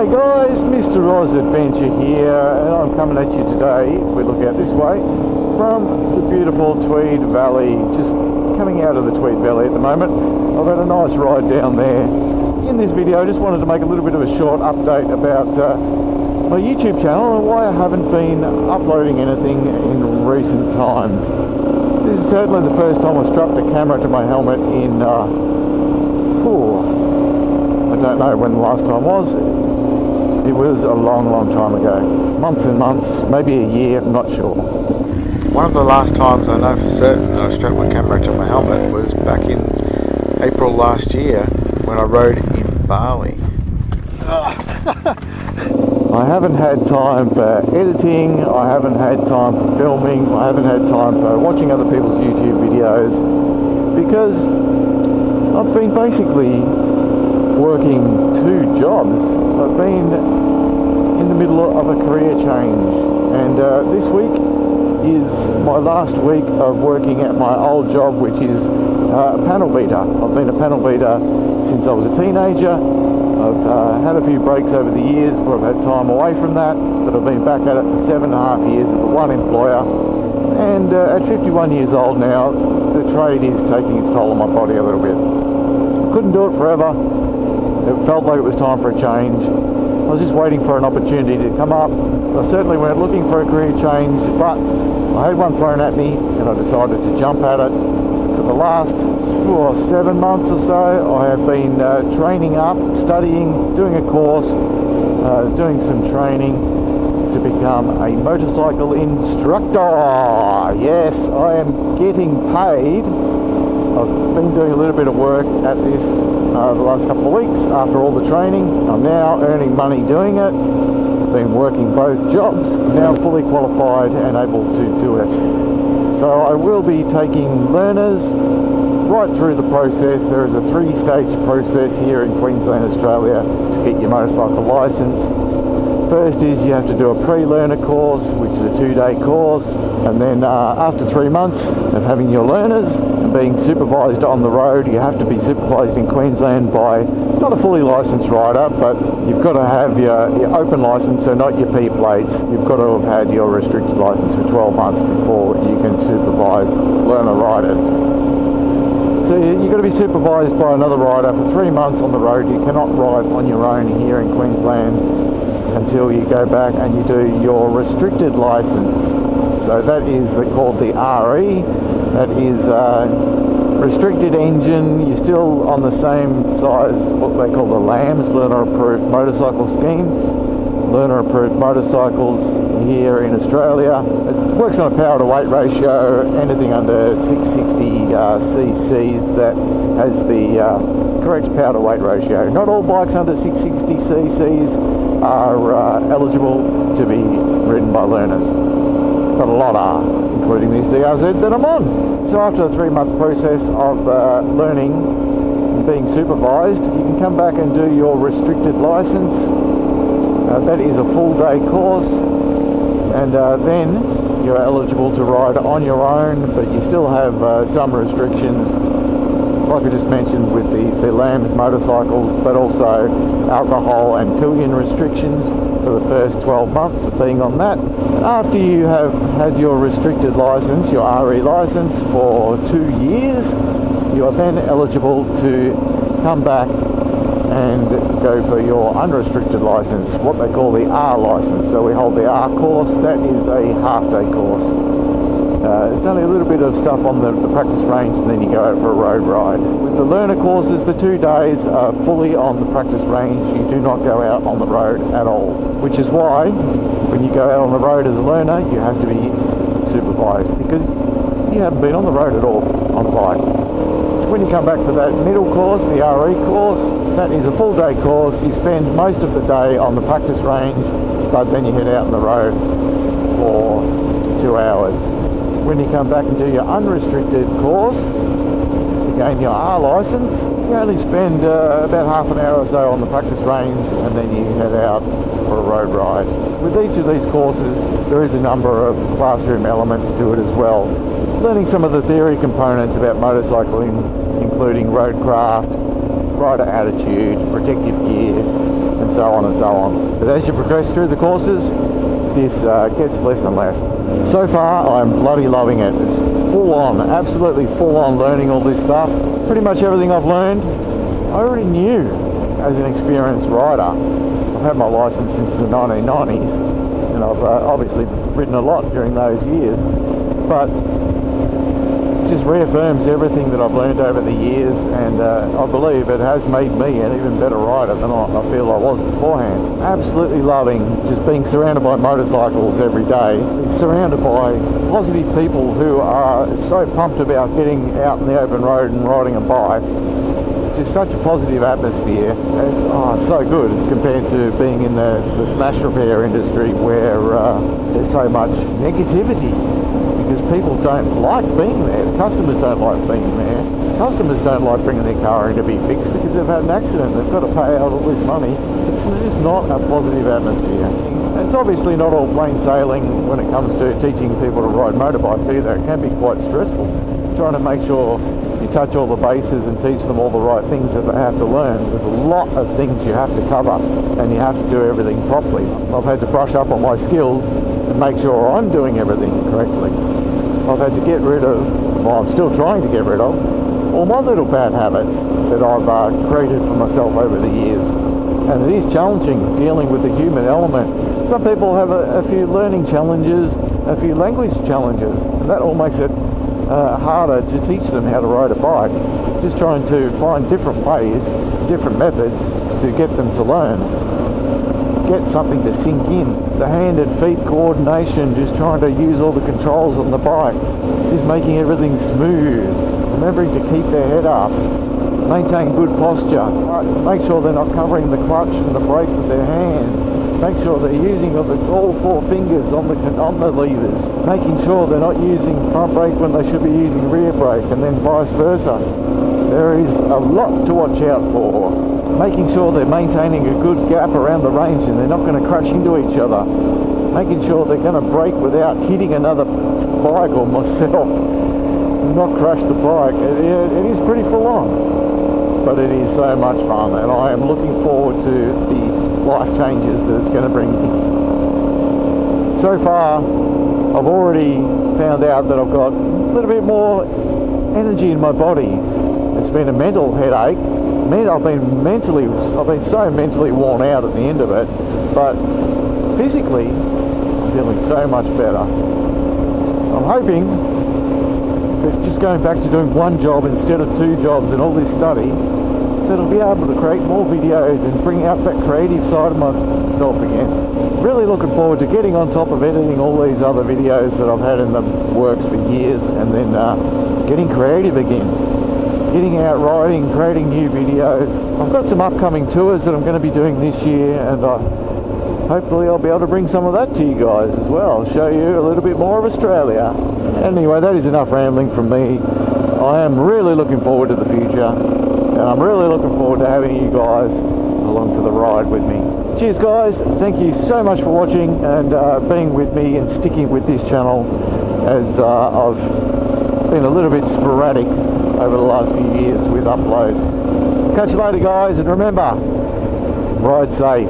G'day guys, Mr. Oz Adventure here, and I'm coming at you today, if we look out this way, from the beautiful Tweed Valley, just coming out of the Tweed Valley at the moment. I've had a nice ride down there. In this video I just wanted to make a little bit of a short update about my YouTube channel and why I haven't been uploading anything in recent times. This is certainly the first time I've strapped a camera to my helmet in, I don't know when the last time was. It was a long time ago. Months and months, maybe a year, I'm not sure. One of the last times I know for certain that I strapped my camera to my helmet was back in April last year when I rode in Bali. I haven't had time for editing, I haven't had time for filming, I haven't had time for watching other people's YouTube videos, because I've been basically working two jobs. I've been in the middle of a career change, and this week is my last week of working at my old job, which is a panel beater. I've been a panel beater since I was a teenager. I've had a few breaks over the years where I've had time away from that, but I've been back at it for 7.5 years at the one employer, and at 51 years old now, the trade is taking its toll on my body a little bit. I couldn't do it forever. It felt like it was time for a change. I was just waiting for an opportunity to come up. I certainly weren't looking for a career change, but I had one thrown at me and I decided to jump at it. For the last 7 months or so, I have been training up, studying, doing a course, doing some training to become a motorcycle instructor. Yes, I am getting paid. I've been doing a little bit of work at this the last couple of weeks after all the training. I'm now earning money doing it. Been working both jobs, now fully qualified and able to do it. So I will be taking learners right through the process. There is a 3-stage process here in Queensland, Australia to get your motorcycle license. First is you have to do a pre-learner course, which is a 2-day course, and then after 3 months of having your learners and being supervised on the road, you have to be supervised in Queensland by not a fully licensed rider, but you've got to have your open license, so not your P plates. You've got to have had your restricted license for 12 months before you can supervise learner riders. So you've got to be supervised by another rider for 3 months on the road. You cannot ride on your own here in Queensland until you go back and you do your restricted license. So that is called the RE. That is restricted engine. You're still on the same size, what they call the LAMS, Learner Approved Motorcycle Scheme. Learner Approved Motorcycles here in Australia. It works on a power to weight ratio. Anything under 660 cc's that has the correct power to weight ratio. Not all bikes under 660 cc's are eligible to be ridden by learners, but a lot are, including these DRZ that I'm on. So after a 3-month process of learning and being supervised, you can come back and do your restricted license. That is a full-day course, and then you're eligible to ride on your own, but you still have some restrictions, like I just mentioned with the LAMS motorcycles, but also alcohol and pillion restrictions for the first 12 months of being on that. After you have had your restricted license, your RE license, for 2 years, you are then eligible to come back and go for your unrestricted license, what they call the R license. So we hold the R course. That is a half-day course. It's only a little bit of stuff on the practice range, and then you go out for a road ride. With the learner courses, the 2 days are fully on the practice range. You do not go out on the road at all, which is why when you go out on the road as a learner, you have to be supervised, because you haven't been on the road at all on a bike. When you come back for that middle course, the RE course, that is a full-day course. You spend most of the day on the practice range, but then you head out on the road for 2 hours. When you come back and do your unrestricted course to gain your R license, you only spend about half an hour or so on the practice range, and then you head out for a road ride. With each of these courses, there is a number of classroom elements to it as well. Learning some of the theory components about motorcycling, including roadcraft, rider attitude, protective gear, and so on and so on. But as you progress through the courses, this gets less and less. So far, I'm bloody loving it. It's full on, absolutely full on learning all this stuff. Pretty much everything I've learned, I already knew as an experienced rider. I've had my license since the 1990s, and I've obviously ridden a lot during those years, but it just reaffirms everything that I've learned over the years, and I believe it has made me an even better rider than I feel I was beforehand. Absolutely loving just being surrounded by motorcycles every day, surrounded by positive people who are so pumped about getting out in the open road and riding a bike. It's just such a positive atmosphere. It's so good compared to being in the smash repair industry where there's so much negativity because people don't like being there. Customers don't like being there. Customers don't like bringing their car in to be fixed because they've had an accident. They've got to pay out all this money. It's just not a positive atmosphere. It's obviously not all plain sailing when it comes to teaching people to ride motorbikes either. It can be quite stressful, trying to make sure you touch all the bases and teach them all the right things that they have to learn. There's a lot of things you have to cover and you have to do everything properly. I've had to brush up on my skills and make sure I'm doing everything correctly. I've had to get rid of, well, I'm still trying to get rid of, all my little bad habits that I've created for myself over the years. And it is challenging dealing with the human element. Some people have a few learning challenges, a few language challenges, and that all makes it harder to teach them how to ride a bike. Just trying to find different ways, different methods to get them to learn. Get something to sink in. The hand and feet coordination, just trying to use all the controls on the bike, just making everything smooth. Remembering to keep their head up, maintain good posture, make sure they're not covering the clutch and the brake with their hands. Make sure they're using all four fingers on the levers. Making sure they're not using front brake when they should be using rear brake, and then vice versa. There is a lot to watch out for. Making sure they're maintaining a good gap around the range and they're not going to crash into each other. Making sure they're going to brake without hitting another bike or myself. Not crash the bike. It is pretty full on. But it is so much fun, and I am looking forward to the life changes that it's going to bring me. So far, I've already found out that I've got a little bit more energy in my body. It's been a mental headache. I've been so mentally worn out at the end of it, but physically, I'm feeling so much better. I'm hoping that just going back to doing one job instead of two jobs and all this study, that I'll be able to create more videos and bring out that creative side of myself again. Really looking forward to getting on top of editing all these other videos that I've had in the works for years, and then getting creative again. Getting out riding, creating new videos. I've got some upcoming tours that I'm going to be doing this year, and hopefully I'll be able to bring some of that to you guys as well. Show you a little bit more of Australia. Anyway, that is enough rambling from me. I am really looking forward to the future, and I'm really looking forward to having you guys along for the ride with me. Cheers guys, thank you so much for watching and being with me and sticking with this channel, as I've been a little bit sporadic over the last few years with uploads. Catch you later guys, and remember, ride safe.